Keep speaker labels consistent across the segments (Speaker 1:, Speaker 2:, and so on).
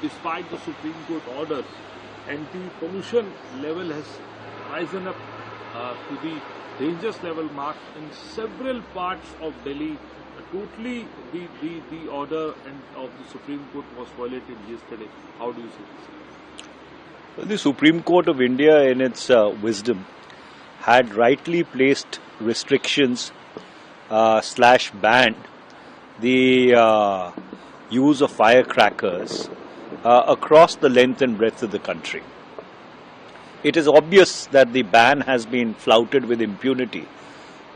Speaker 1: Despite the Supreme Court orders, anti-pollution level has risen up to the dangerous level mark in several parts of Delhi. Totally, the order of the Supreme Court was violated yesterday. How do you see this?
Speaker 2: Well, the Supreme Court of India, in its wisdom, had rightly placed restrictions slash banned the use of firecrackers across the length and breadth of the country. It is obvious that the ban has been flouted with impunity,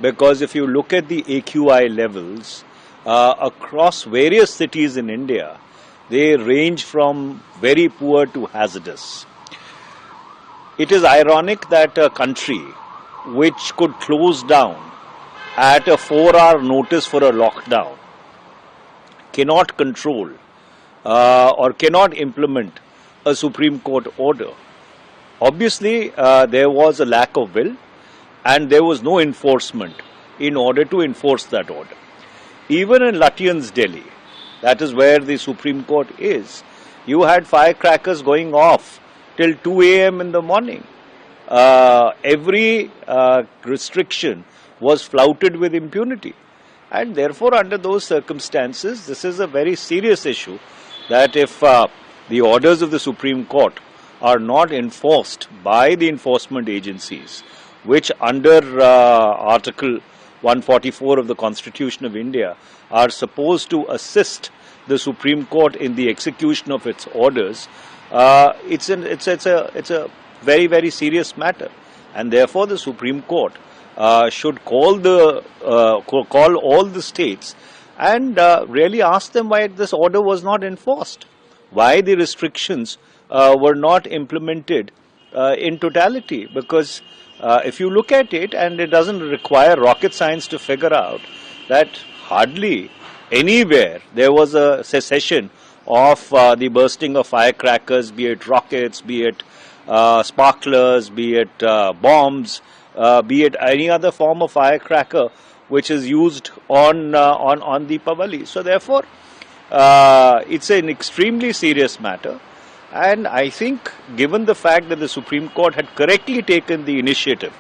Speaker 2: because if you look at the AQI levels across various cities in India, they range from very poor to hazardous. It is ironic that a country which could close down at a 4-hour notice for a lockdown cannot control or cannot implement a Supreme Court order. Obviously, there was a lack of will and there was no enforcement in order to enforce that order. Even in Lutyens, Delhi, that is where the Supreme Court is, you had firecrackers going off till 2 a.m. in the morning. Every restriction was flouted with impunity. And therefore, under those circumstances, this is a very serious issue, that if the orders of the Supreme Court are not enforced by the enforcement agencies, which under Article 144 of the Constitution of India are supposed to assist the Supreme Court in the execution of its orders, it's a very, very serious matter. And therefore, the Supreme Court should call all the states and really ask them why this order was not enforced, why the restrictions were not implemented in totality. Because if you look at it, and it doesn't require rocket science to figure out that hardly anywhere there was a cessation of the bursting of firecrackers, be it rockets, be it sparklers, be it bombs, be it any other form of firecracker which is used on Deepavali. So therefore, it's an extremely serious matter. And I think, given the fact that the Supreme Court had correctly taken the initiative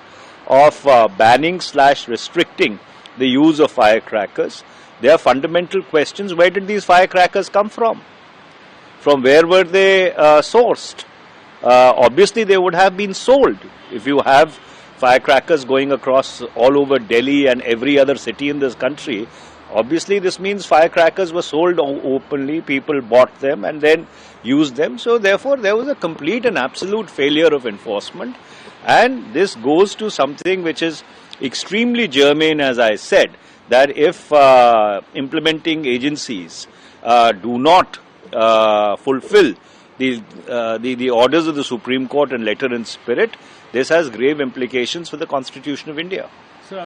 Speaker 2: of banning slash restricting the use of firecrackers, there are fundamental questions. Where did these firecrackers come from? From where were they sourced? Obviously, they would have been sold. If you have firecrackers going across all over Delhi and every other city in this country, obviously this means firecrackers were sold openly, people bought them and then used them. So therefore, there was a complete and absolute failure of enforcement. And this goes to something which is extremely germane, as I said, that if implementing agencies do not fulfill the orders of the Supreme Court in letter and spirit, this has grave implications for the Constitution of India.